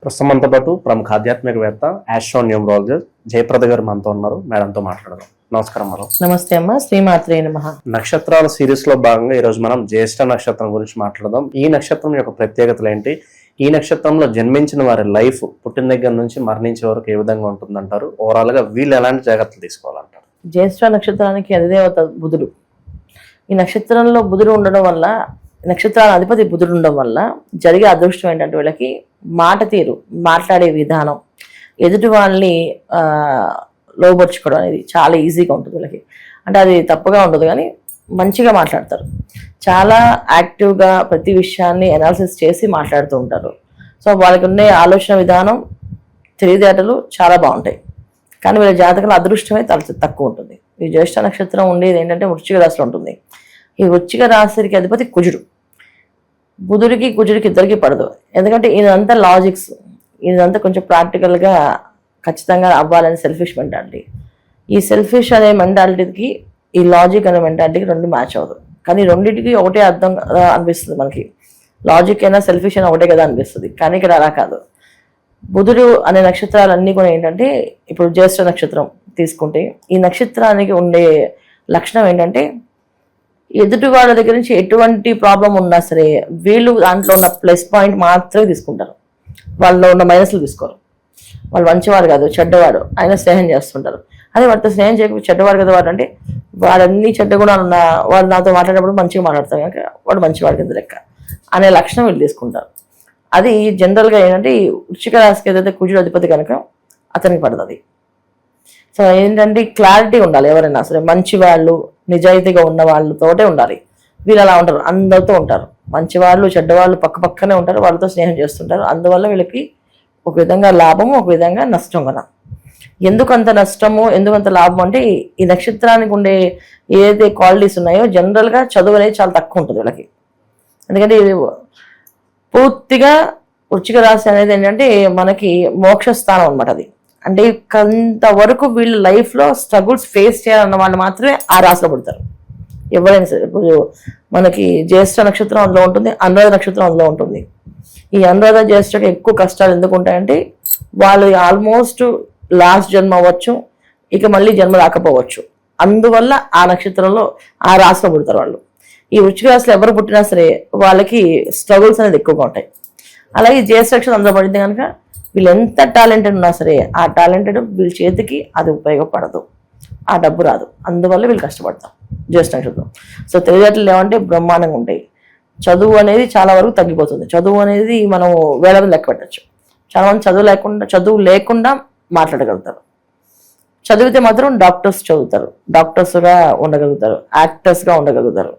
ప్రస్తుతంతో పాటు ప్రముఖ ఆధ్యాత్మికవేత్త ఆస్ట్రోన్యూమరాలజిస్ట్ జయప్రద గారు మనతో ఉన్నారు. మేడంతో మాట్లాడదాం. నమస్కారం మేడం. నమస్తే అమ్మ. శ్రీమాత్రే నమః. నక్షత్రాల సిరీస్ లో భాగంగా ఈ రోజు మనం జ్యేష్ఠ నక్షత్రం గురించి మాట్లాడదాం. ఈ నక్షత్రం యొక్క ప్రత్యేకతలు ఏంటి, ఈ నక్షత్రంలో జన్మించిన వారి లైఫ్ పుట్టిన దగ్గర నుంచి మరణించే వరకు ఏ విధంగా ఉంటుందంటారు, ఓవరాల్ గా వీళ్ళు ఎలాంటి జాగ్రత్తలు తీసుకోవాలంటారు? జ్యేష్ఠ నక్షత్రానికి అధిదేవత బుధుడు. ఈ నక్షత్రంలో బుధుడు ఉండడం వల్ల, నక్షత్రాల అధిపతి బుధుడు ఉండడం వల్ల జరిగే అదృష్టం ఏంటంటే వీళ్ళకి మాట తీరు, మాట్లాడే విధానం, ఎదుటి వాళ్ళని లోపరుచుకోవడం అనేది చాలా ఈజీగా ఉంటుంది వీళ్ళకి. అంటే అది తప్పుగా ఉండదు కానీ మంచిగా మాట్లాడతారు. చాలా యాక్టివ్గా ప్రతి విషయాన్ని అనాలిసిస్ చేసి మాట్లాడుతూ ఉంటారు. సో వాళ్ళకి ఉండే ఆలోచన విధానం, తెలివితేటలు చాలా బాగుంటాయి. కానీ వీళ్ళ జాతకంలో అదృష్టమే తక్కువ ఉంటుంది. ఈ జ్యేష్ఠ నక్షత్రం ఉండేది ఏంటంటే వృశ్చిక రాశిలో ఉంటుంది. ఈ వృశ్చిక రాశికి అధిపతి కుజుడు. బుధుడికి కుజుడికి ఇద్దరికి పడదు. ఎందుకంటే ఈయనంతా లాజిక్స్, ఈయనంతా కొంచెం ప్రాక్టికల్గా ఖచ్చితంగా అవ్వాలని సెల్ఫిష్ మెంటాలిటీ. ఈ సెల్ఫిష్ అనే మెంటాలిటీకి ఈ లాజిక్ అనే మెంటాలిటీకి రెండు మ్యాచ్ అవ్వదు. కానీ రెండింటికి ఒకటే అర్థం అనిపిస్తుంది మనకి. లాజిక్ అయినా సెల్ఫిష్ అయినా ఒకటే కదా అనిపిస్తుంది. కానీ ఇక్కడ అలా కాదు. బుధుడు అనే నక్షత్రాలన్నీ కూడా ఏంటంటే, ఇప్పుడు జ్యేష్ఠ నక్షత్రం తీసుకుంటే ఈ నక్షత్రానికి ఉండే లక్షణం ఏంటంటే, ఎదుటి వాళ్ళ దగ్గర నుంచి ఎటువంటి ప్రాబ్లం ఉన్నా సరే వీళ్ళు దాంట్లో ఉన్న ప్లస్ పాయింట్ మాత్రమే తీసుకుంటారు. వాళ్ళలో ఉన్న మైనస్లు తీసుకోరు. వాళ్ళు మంచివాడు కాదు, చెడ్డవాడు, ఆయన స్నేహం చేస్తుంటారు. అదే వాడితో స్నేహం చేయకపోతే చెడ్డవాడు కదా వాడు, అంటే వాడన్ని చెడ్డ గుణాలు ఉన్న వాడు నాతో మాట్లాడేటప్పుడు మంచిగా మాట్లాడతారు కనుక వాడు మంచివాడి కింద లెక్క అనే లక్షణం వీళ్ళు తీసుకుంటారు. అది జనరల్గా ఏంటంటే ఈ వృశ్చిక రాశికి ఏదైతే కుజుడు అధిపతి కనుక అతనికి పడుతుంది. సో ఏంటంటే క్లారిటీ ఉండాలి. ఎవరైనా సరే మంచి వాళ్ళు, నిజాయితీగా ఉన్న వాళ్ళతోటే ఉండాలి. వీళ్ళు అలా ఉంటారు, అందరితో ఉంటారు. మంచివాళ్ళు చెడ్డవాళ్ళు పక్క పక్కనే ఉంటారు, వాళ్ళతో స్నేహం చేస్తుంటారు. అందువల్ల వీళ్ళకి ఒక విధంగా లాభము, ఒక విధంగా నష్టం కదా. ఎందుకంత నష్టము, ఎందుకంత లాభం అంటే ఈ నక్షత్రానికి ఉండే ఏదైతే క్వాలిటీస్ ఉన్నాయో జనరల్గా చదువు అనేది చాలా తక్కువ ఉంటుంది వీళ్ళకి. ఎందుకంటే ఇది పూర్తిగా వృశ్చిక రాశి అనేది ఏంటంటే మనకి మోక్ష స్థానం అనమాట. అది అంటే కొంతవరకు వీళ్ళ లైఫ్లో స్ట్రగుల్స్ ఫేస్ చేయాలన్న వాళ్ళు మాత్రమే ఆ రాశిలో పడతారు. ఎవరైనా సరే ఇప్పుడు మనకి జ్యేష్ఠ నక్షత్రం అందులో ఉంటుంది, అనురాధ నక్షత్రం అందులో ఉంటుంది. ఈ అనురాధ జ్యేష్ఠకి ఎక్కువ కష్టాలు ఎందుకు ఉంటాయంటే వాళ్ళు ఆల్మోస్ట్ లాస్ట్ జన్మ అవ్వచ్చు, ఇక మళ్ళీ జన్మ రాకపోవచ్చు. అందువల్ల ఆ నక్షత్రంలో ఆ రాశిలో పుడతారు వాళ్ళు. ఈ వృశ్చిక రాశిలో ఎవరు పుట్టినా సరే వాళ్ళకి స్ట్రగుల్స్ అనేది ఎక్కువగా ఉంటాయి. అలాగే జ్యేష్ఠ నక్షత్రం అందులో పడింది కనుక వీళ్ళు ఎంత టాలెంటెడ్ ఉన్నా సరే ఆ టాలెంటెడ్ వీళ్ళ చేతికి అది ఉపయోగపడదు, ఆ డబ్బు రాదు. అందువల్ల వీళ్ళు కష్టపడతారు జ్యేష్ఠ నక్షత్రం. సో తెలివితేటలు ఏమంటే బ్రహ్మాండంగా ఉంటాయి. చదువు అనేది చాలా వరకు తగ్గిపోతుంది. చదువు అనేది మనం వేల మంది లెక్క పెట్టచ్చు. చాలా మంది చదువు లేకుండా మాట్లాడగలుగుతారు. చదివితే మాత్రం డాక్టర్స్ చదువుతారు, డాక్టర్స్గా ఉండగలుగుతారు, యాక్టర్స్గా ఉండగలుగుతారు.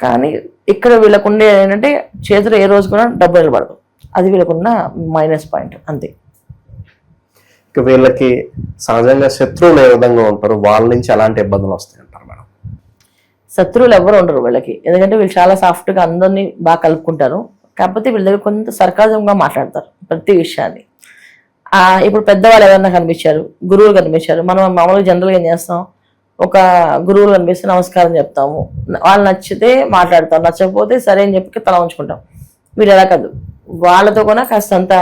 కానీ ఇక్కడ వీళ్ళకుండే ఏంటంటే చేతిలో ఏ రోజు కూడా డబ్బు నిలబడదు. అది వీళ్ళకున్న మైనస్ పాయింట్ అంతే. ఇక వీళ్ళకి సహజంగా శత్రువులు ఏ విధంగా ఉంటారు, వాళ్ళ నుంచి ఎలాంటి ఇబ్బందులు వస్తాయి అంటారు మేడం? శత్రువులు ఎవరు ఉండరు వీళ్ళకి. ఎందుకంటే వీళ్ళు చాలా సాఫ్ట్గా అందరినీ బాగా కలుపుకుంటారు. కాకపోతే వీళ్ళ దగ్గర కొంత సర్కాజంగా మాట్లాడతారు ప్రతి విషయాన్ని. ఇప్పుడు పెద్దవాళ్ళు ఎవరన్నా కనిపించారు, గురువులు కనిపించారు, మనం మామూలుగా జనరల్గా ఏం చేస్తాం, ఒక గురువులు కనిపిస్తే నమస్కారం చెప్తాము, వాళ్ళు నచ్చితే మాట్లాడతాం, నచ్చకపోతే సరే అని చెప్పి తల ఉంచుకుంటాం. వీళ్ళు ఎలా కాదు, వాళ్ళతో కూడా కాస్తంత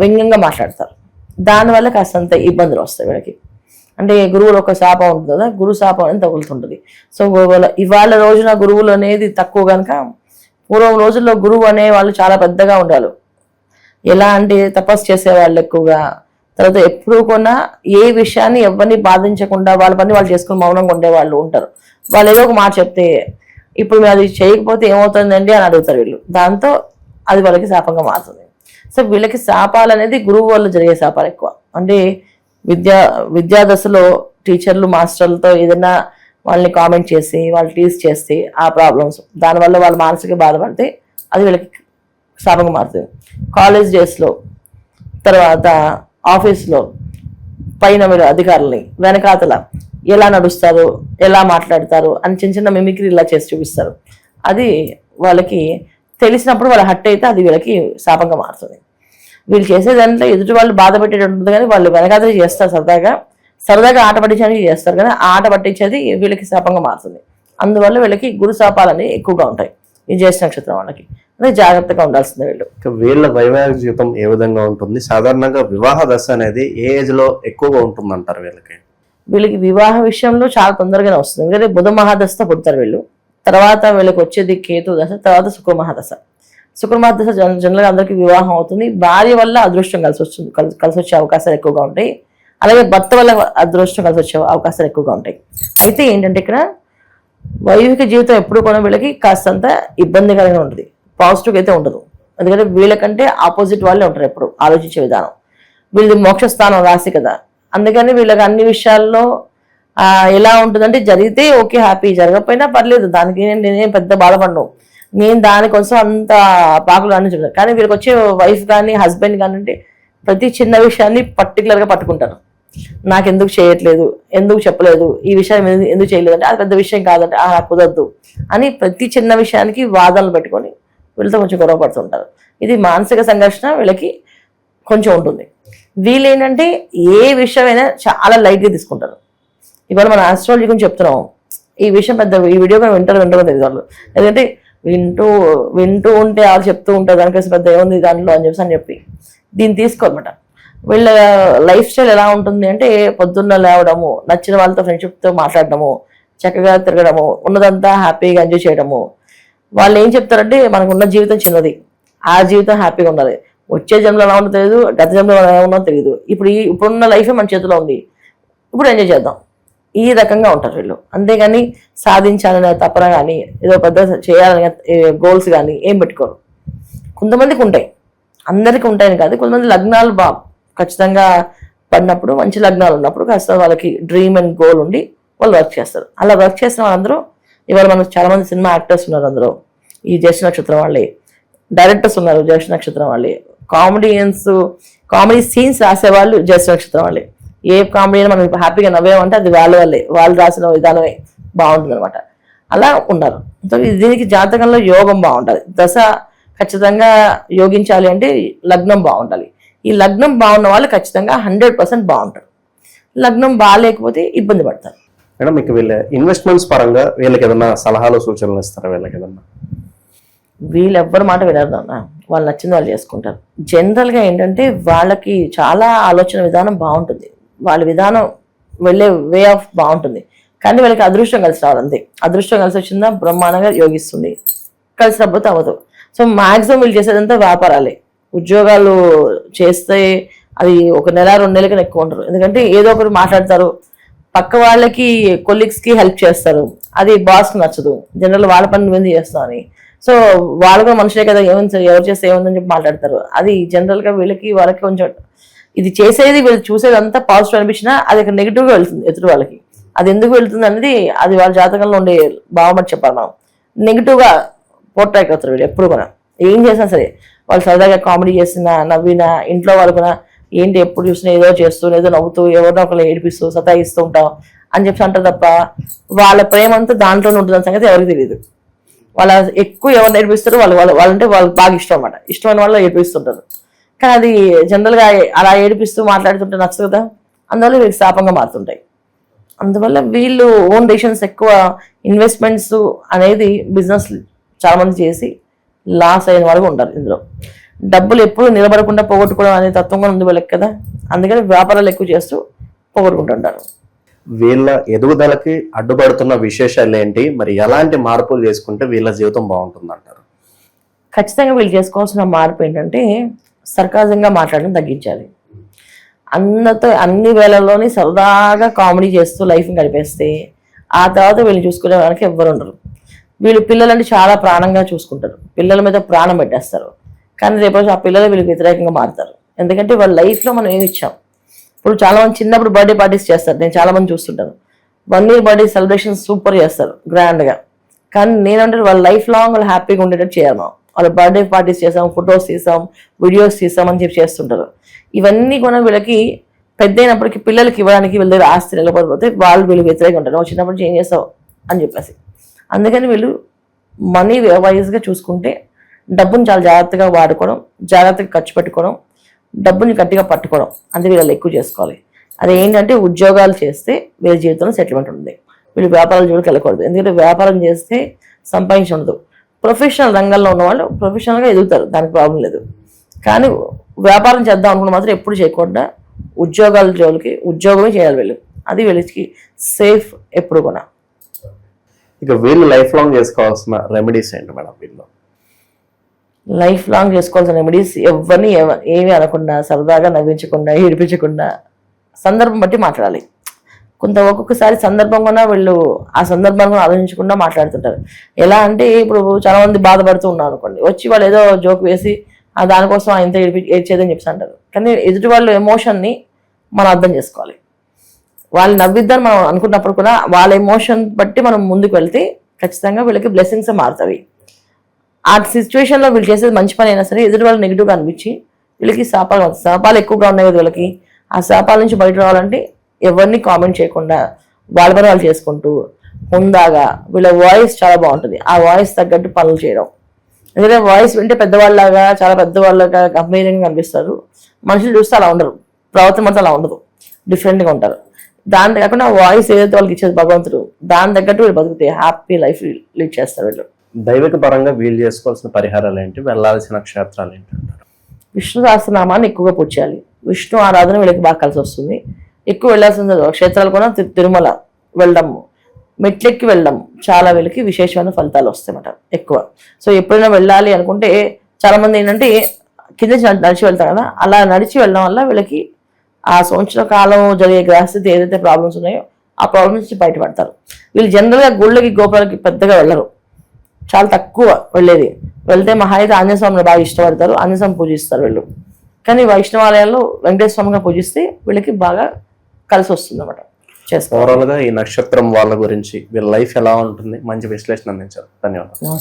వ్యంగ్యంగా మాట్లాడతారు. దానివల్ల కాస్తంత ఇబ్బందులు వస్తాయి వీళ్ళకి. అంటే గురువులు ఒక శాపం ఉంటుంది కదా, గురు శాపం అనేది తగులుతుంటుంది. సో ఇవాళ రోజున గురువులు అనేది తక్కువ కనుక పూర్వం రోజుల్లో గురువు అనే వాళ్ళు చాలా పెద్దగా ఉండాలి. ఎలా అంటే తపస్సు చేసేవాళ్ళు ఎక్కువగా. తర్వాత ఎప్పుడూ కూడా ఏ విషయాన్ని ఎవరిని బాధించకుండా వాళ్ళ పని వాళ్ళు చేసుకుని మౌనంగా ఉండేవాళ్ళు ఉంటారు. వాళ్ళు ఏదో ఒక మాట చెప్తే ఇప్పుడు మీరు అది చేయకపోతే ఏమవుతుందండి అని అడుగుతారు వీళ్ళు. దాంతో అది వాళ్ళకి శాపంగా మారుతుంది. సో వీళ్ళకి శాపాలు అనేది గురువు వల్ల జరిగే శాపాలు ఎక్కువ. అంటే విద్యాదశలో టీచర్లు మాస్టర్లతో ఏదైనా వాళ్ళని కామెంట్ చేసి వాళ్ళు టీజ్ చేస్తే ఆ ప్రాబ్లమ్స్ దానివల్ల వాళ్ళు మానసిక బాధపడితే అది వీళ్ళకి శాపంగా మారుతుంది. కాలేజ్ డేస్లో, తర్వాత ఆఫీస్లో పైన మీరు అధికారులని వెనకాతల ఎలా నడుస్తారు, ఎలా మాట్లాడతారు అని చిన్న చిన్న మిమిక్రీ ఇలా చేసి చూపిస్తారు. అది వాళ్ళకి తెలిసినప్పుడు వాళ్ళు హట్ అయితే అది వీళ్ళకి శాపంగా మారుతుంది. వీళ్ళు చేసేదాంట్లో ఎదుటి వాళ్ళు బాధ పెట్టేటట్టు ఉంటుంది కానీ వాళ్ళు వెనకాతలు చేస్తారు, సరదాగా ఆట పట్టించడానికి చేస్తారు కానీ ఆ ఆట పట్టించేది వీళ్ళకి శాపంగా మారుతుంది. అందువల్ల వీళ్ళకి గురు శాపాలు అనేవి ఎక్కువగా ఉంటాయి ఈ జ్యేష్ఠ నక్షత్రం వాళ్ళకి. అది జాగ్రత్తగా ఉండాల్సిందే వీళ్ళు. ఇక వీళ్ళ వైవాహిక జీవితం ఏ విధంగా ఉంటుంది? సాధారణంగా వివాహ దశ అనేది ఏ ఏజ్ లో ఎక్కువగా ఉంటుంది అంటారు వీళ్ళకి? వీళ్ళకి వివాహ విషయంలో చాలా తొందరగానే వస్తుంది. ఎందుకంటే బుధ మహాదశతో పుడతారు వీళ్ళు. తర్వాత వీళ్ళకి వచ్చేది కేతు దశ, తర్వాత శుక్ర మహాదశ. శుక్ర మహాదశ జనరల్గా అందరికీ వివాహం అవుతుంది. భార్య వల్ల అదృష్టం కలిసి వచ్చే అవకాశాలు ఎక్కువగా ఉంటాయి. అలాగే భర్త వల్ల అదృష్టం కలిసి వచ్చే అవకాశాలు ఎక్కువగా ఉంటాయి. అయితే ఏంటంటే ఇక్కడ వైవాహిక జీవితం ఎప్పుడు కూడా వీళ్ళకి కాస్తంత ఇబ్బందికరంగా ఉంటుంది, పాజిటివ్గా అయితే ఉండదు. ఎందుకంటే వీళ్ళకంటే ఆపోజిట్ వాళ్ళే ఉంటారు ఎప్పుడు ఆలోచించే విధానం. వీళ్ళది మోక్ష స్థానం రాశి కదా, అందుకని వీళ్ళకి అన్ని విషయాల్లో ఎలా ఉంటుందంటే జరిగితే ఓకే హ్యాపీ, జరగకపోయినా పర్లేదు, దానికి నేనేం పెద్ద బాధపడను, నేను దానికోసం అంత పాకులు అని చెప్తాను. కానీ వీళ్ళకి వచ్చే వైఫ్ కానీ హస్బెండ్ కానీ అంటే ప్రతి చిన్న విషయాన్ని పర్టికులర్గా పట్టుకుంటారు. నాకు ఎందుకు చేయట్లేదు, ఎందుకు చెప్పలేదు, ఈ విషయం ఎందుకు చేయలేదు అంటే అది పెద్ద విషయం కాదంటే కుదరదు అని ప్రతి చిన్న విషయానికి వాదనలు పెట్టుకొని వీళ్ళతో కొంచెం గొడవ పడుతుంటారు. ఇది మానసిక సంఘర్షణ వీళ్ళకి కొంచెం ఉంటుంది. వీళ్ళు ఏంటంటే ఏ విషయమైనా చాలా లైట్గా తీసుకుంటారు. ఇవాళ మన ఆస్ట్రాలజీ గురించి చెప్తున్నాం, ఈ విషయం పెద్ద ఈ వీడియో కానీ వింటారు తెలియదు వాళ్ళు. ఎందుకంటే వింటూ ఉంటే వాళ్ళు చెప్తూ ఉంటారు దానికోసం పెద్ద ఏముంది దాంట్లో అని చెప్పి దీన్ని తీసుకోనమాట. వీళ్ళ లైఫ్ స్టైల్ ఎలా ఉంటుంది అంటే పొద్దున్న లేవడము, నచ్చిన వాళ్ళతో ఫ్రెండ్షిప్తో మాట్లాడడము, చక్కగా తిరగడము, ఉన్నదంతా హ్యాపీగా ఎంజాయ్ చేయడము. వాళ్ళు ఏం చెప్తారంటే మనకున్న జీవితం చిన్నది, ఆ జీవితం హ్యాపీగా ఉండాలి, వచ్చే జన్మలో ఎలా ఉందో తెలియదు, గత జన్మలో ఎలా ఉందో తెలియదు, ఇప్పుడున్న లైఫ్ మన చేతిలో ఉంది, ఇప్పుడు ఎంజాయ్ చేద్దాం, ఈ రకంగా ఉంటారు వీళ్ళు. అంతేగాని సాధించాలనే తపన కానీ ఏదో పెద్ద చేయాలనే గోల్స్ కానీ ఏం పెట్టుకోరు. కొంతమందికి ఉంటాయి, అందరికీ ఉంటాయని కాదు. కొంతమంది లగ్నాలు ఖచ్చితంగా పడినప్పుడు, మంచి లగ్నాలు ఉన్నప్పుడు కాస్త వాళ్ళకి డ్రీమ్ అండ్ గోల్ ఉండి వాళ్ళు వర్క్ చేస్తారు. అలా వర్క్ చేసిన వాళ్ళందరూ ఇవాళ మనకు చాలా మంది సినిమా యాక్టర్స్ ఉన్నారు, అందరూ ఈ జ్యేష్ఠ నక్షత్రం వాళ్ళే, డైరెక్టర్స్ ఉన్నారు జ్యేష్ఠ నక్షత్రం వాళ్ళే, కామెడీ సీన్స్ రాసేవాళ్ళు జ్యేష్ఠ నక్షత్రం వాళ్ళే. ఏ కామెడీ మనం హ్యాపీగా నవ్వేమంటే అది వాళ్ళే, వాళ్ళు రాసిన విధానమే బాగుంటుంది అనమాట. అలా ఉన్నారు. సో దీనికి జాతకంలో యోగం బాగుంటుంది. దశ ఖచ్చితంగా యోగించాలి అంటే లగ్నం బాగుండాలి. ఈ లగ్నం బాగున్న వాళ్ళు ఖచ్చితంగా 100% బాగుంటారు. లగ్నం బాగాలేకపోతే ఇబ్బంది పడతారు. మేడం, మీకు వీళ్ళ ఇన్వెస్ట్మెంట్స్ పరంగా వీళ్ళకి ఏదన్నా సలహాలు సూచనలు ఇస్తారా? వీళ్ళకి ఏదన్నా? వీళ్ళు ఎవ్వరి మాట వినరు అన్న, వాళ్ళు నచ్చింది వాళ్ళు చేసుకుంటారు. జనరల్గా ఏంటంటే వాళ్ళకి చాలా ఆలోచన విధానం బాగుంటుంది, వాళ్ళ విధానం వెళ్ళే వే ఆఫ్ బాగుంటుంది. కానీ వీళ్ళకి అదృష్టం కలిసి రావాలి అంతే. అదృష్టం కలిసి వచ్చిందా బ్రహ్మాండంగా యోగిస్తుంది, కలిసి రాకపోతే అవ్వదు. సో మాక్సిమం వీళ్ళు చేసేదంతా వ్యాపారాలే. ఉద్యోగాలు చేస్తే అది 1 నెల 2 నెలల కన్నా ఎక్కువ ఉంటారు. ఎందుకంటే ఏదో ఒకటి మాట్లాడతారు, పక్క వాళ్ళకి కొలీగ్స్కి హెల్ప్ చేస్తారు, అది బాస్కి నచ్చదు, జనరల్ వాళ్ళ పని మీద చేస్తామని. సో వాళ్ళు కూడా మనుషులే కదా, ఎవరు చేస్తే ఏముందని చెప్పి మాట్లాడతారు. అది జనరల్గా వాళ్ళకి కొంచెం ఇది చేసేది వీళ్ళు చూసేదంతా పాజిటివ్ అనిపించినా అది ఇక్కడ నెగిటివ్గా వెళ్తుంది ఎదుటి వాళ్ళకి. అది ఎందుకు వెళ్తుంది అనేది అది వాళ్ళ జాతకంలో ఉండే భావమని చెప్పాలి మనం. నెగిటివ్గా పోర్ట్రాక్ అవుతారు వీళ్ళు ఎప్పుడు కూడా. ఏం చేసినా సరే వాళ్ళు సరదాగా కామెడీ చేసినా, నవ్వినా, ఇంట్లో వాళ్ళు కూడా ఏంటి ఎప్పుడు చూసినా ఏదో చేస్తూ, ఏదో నవ్వుతూ, ఎవరినో ఒకరు ఏడిపిస్తూ సతాయిస్తూ ఉంటాం అని చెప్పి అంటారు తప్ప వాళ్ళ ప్రేమ అంతా దాంట్లోనే ఉంటుంది సంగతి ఎవరికి తెలియదు. వాళ్ళ ఎక్కువ ఎవరు నేర్పిస్తారు వాళ్ళంటే వాళ్ళకి బాగా ఇష్టం అన్నమాట. ఇష్టమైన వాళ్ళు ఏడిపిస్తుంటారు. కానీ అది జనరల్గా అలా ఏడిపిస్తూ మాట్లాడుతుంటే నచ్చదు కదా, అందువల్ల వీళ్ళకి శాపంగా మారుతుంటాయి. అందువల్ల వీళ్ళు ఓన్ డెసిషన్స్ ఎక్కువ, ఇన్వెస్ట్మెంట్స్ అనేది బిజినెస్ చాలా మంది చేసి లాస్ అయిన వాళ్ళు ఉంటారు. ఇందులో డబ్బులు ఎప్పుడు నిలబడకుండా పోగొట్టుకోవడం అనే తత్వంగా ఉంది వీళ్ళకి కదా, అందుకని వ్యాపారాలు ఎక్కువ చేస్తూ పోగొట్టుకుంటుంటారు. వీళ్ళ ఎదుగుదలకి అడ్డుపడుతున్న విశేషాలు ఏంటి, మరి ఎలాంటి మార్పులు చేసుకుంటే వీళ్ళ జీవితం బాగుంటుంది అంటారు? ఖచ్చితంగా వీళ్ళు చేసుకోవాల్సిన మార్పు ఏంటంటే సర్కాజంగా మాట్లాడడం తగ్గించాలి. అందరితో అన్ని వేళల్లోని సరదాగా కామెడీ చేస్తూ లైఫ్ గడిపేస్తే ఆ తర్వాత వీళ్ళు చూసుకునే వాళ్ళకి ఎవ్వరు ఉండరు. వీళ్ళు పిల్లలంటే చాలా ప్రాణంగా చూసుకుంటారు, పిల్లల మీద ప్రాణం పెట్టేస్తారు. కానీ రేపు ఆ పిల్లలు వీళ్ళకి వ్యతిరేకంగా మారుతారు. ఎందుకంటే వాళ్ళ లైఫ్లో మనం ఏమి ఇచ్చాం. ఇప్పుడు చాలా మంది చిన్నప్పుడు బర్త్డే పార్టీస్ చేస్తారు, నేను చాలా మంది చూస్తుంటాను. 1 year బర్త్డే సెలబ్రేషన్ సూపర్ చేస్తారు గ్రాండ్గా. కానీ నేనంటే వాళ్ళ లైఫ్ లాంగ్ వాళ్ళు హ్యాపీగా ఉండేటట్టు చేయాలి. మనం వాళ్ళ బర్త్డే పార్టీస్ చేసాం, ఫొటోస్ తీసాం, వీడియోస్ తీసాం అని చెప్పి చేస్తుంటారు. ఇవన్నీ కూడా వీళ్ళకి పెద్ద అయినప్పటికీ పిల్లలకి ఇవ్వడానికి వీళ్ళ దగ్గర ఆస్తి నిలబడిపోతే వీళ్ళు వ్యతిరేకంగా ఉంటారు, నువ్వు చిన్నప్పుడు ఏం చేస్తావు అని చెప్పేసి. అందుకని వీళ్ళు మనీ వైజ్గా చూసుకుంటే డబ్బుని చాలా జాగ్రత్తగా వాడుకోవడం, జాగ్రత్తగా ఖర్చు పెట్టుకోవడం, డబ్బుని గట్టిగా పట్టుకోవడం అంటే వీళ్ళు ఎక్కువ చేసుకోవాలి. అది ఏంటంటే ఉద్యోగాలు చేస్తే వీళ్ళ జీవితంలో సెటిల్మెంట్ ఉంటుంది. వీళ్ళు వ్యాపారాల జోలికి వెళ్ళకూడదు. ఎందుకంటే వ్యాపారం చేస్తే సంపాదించి ఉండదు. ప్రొఫెషనల్ రంగంలో ఉన్న వాళ్ళు ప్రొఫెషనల్గా ఎదుగుతారు, దానికి ప్రాబ్లం లేదు. కానీ వ్యాపారం చేద్దాం అనుకున్న మాత్రం ఎప్పుడు చేయకుండా ఉద్యోగాల జోలికి ఉద్యోగమే చేయాలి వీళ్ళు, అది వీళ్ళకి సేఫ్ ఎప్పుడు కూడా. ఇక వీళ్ళు లైఫ్ లాంగ్ చేసుకోవాల్సిన రెమెడీస్ ఏంటి మేడం వీళ్ళు? లైఫ్ లాంగ్ చేసుకోవాల్సిన రెమెడీస్ ఎవరిని ఏమీ అనకుండా, సరదాగా నవ్వించకుండా, ఏడిపించకుండా, సందర్భం బట్టి మాట్లాడాలి. ఒక్కొక్కసారి సందర్భం కూడా వీళ్ళు ఆ సందర్భాన్ని ఆలోచించకుండా మాట్లాడుతుంటారు. ఎలా అంటే ఇప్పుడు చాలా మంది బాధపడుతూ ఉన్నారు అనుకోండి, వచ్చి వాళ్ళు ఏదో జోక్ వేసి దానికోసం ఇంత ఏడ్చేదని చెప్పి అంటారు. కానీ ఎదుటి వాళ్ళ ఎమోషన్ని మనం అర్థం చేసుకోవాలి. వాళ్ళు నవ్విద్దని మనం అనుకున్నప్పుడు కూడా వాళ్ళ ఎమోషన్ బట్టి మనం ముందుకు వెళ్తే ఖచ్చితంగా వీళ్ళకి బ్లెస్సింగ్స్ మారుతాయి. ఆ సిచ్యువేషన్లో వీళ్ళు చేసేది మంచి పని అయినా సరే ఎదుటి వాళ్ళు నెగిటివ్గా అనిపించి వీళ్ళకి శాపాలు ఎక్కువగా ఉన్నాయి కదా వీళ్ళకి. ఆ శాపాల నుంచి బయట రావాలంటే ఎవరిని కామెంట్ చేయకుండా వాళ్ళ పని వాళ్ళు చేసుకుంటూ హుందాగా, వీళ్ళ వాయిస్ చాలా బాగుంటుంది, ఆ వాయిస్ తగ్గట్టు పనులు చేయడం. ఎందుకంటే వాయిస్ వింటే పెద్దవాళ్ళలాగా, చాలా పెద్దవాళ్ళగా గంభీరంగా కనిపిస్తారు, మనుషులు చూస్తే అలా ఉండరు, ప్రవర్తన మాత్రం అలా ఉండదు, డిఫరెంట్గా ఉంటారు. దాని కాకుండా వాయిస్ ఏదైతే వాళ్ళకి ఇచ్చేది భగవంతుడు, దాని తగ్గట్టు వీళ్ళు బతుకుతాయి, హ్యాపీ లైఫ్ లీడ్ చేస్తారు వీళ్ళు. దైవిక పరంగా వీళ్ళు చేసుకోవాల్సిన పరిహారాలు ఏంటి, వెళ్ళాల్సిన క్షేత్రాలు ఏంటి అంటారు? విష్ణు సహస్రనామాన్ని ఎక్కువగా పూజ చేయాలి. విష్ణు ఆరాధన వీళ్ళకి బాగా కలిసి వస్తుంది. ఎక్కువ వెళ్ళాల్సిన క్షేత్రాలు కూడా తిరుమల వెళ్ళడం, మెట్లెక్కి వెళ్ళడం చాలా వీళ్ళకి విశేషమైన ఫలితాలు వస్తాయన్నమాట ఎక్కువ. సో ఎప్పుడైనా వెళ్ళాలి అనుకుంటే చాలా మంది ఏంటంటే కింద నడిచి వెళ్తారు కదా, అలా నడిచి వెళ్ళడం వల్ల వీళ్ళకి ఆ సంవత్సర కాలం జరిగే గ్రహస్థితి ఏదైతే ప్రాబ్లమ్స్ ఉన్నాయో ఆ ప్రాబ్లమ్స్ నుంచి బయటపడతారు. వీళ్ళు జనరల్గా గుళ్ళకి గోపురాలకి పెద్దగా వెళ్ళరు, చాలా తక్కువ వెళ్ళేది. వెళ్తే మహా అయితే ఆంజనేయ స్వామిని బాగా ఇష్టపడతారు, ఆంజనేయ స్వామి పూజిస్తారు వీళ్ళు. కానీ వైష్ణవాలయాల్లో వెంకటేశ్వర స్వామిగా పూజిస్తే వీళ్ళకి బాగా కలిసి వస్తుంది అన్నమాట. ఓవరాల్ గా ఈ నక్షత్రం వాళ్ళ గురించి వీళ్ళ లైఫ్ ఎలా ఉంటుంది మంచి విశ్లేషణ అందించారు. ధన్యవాదాలు.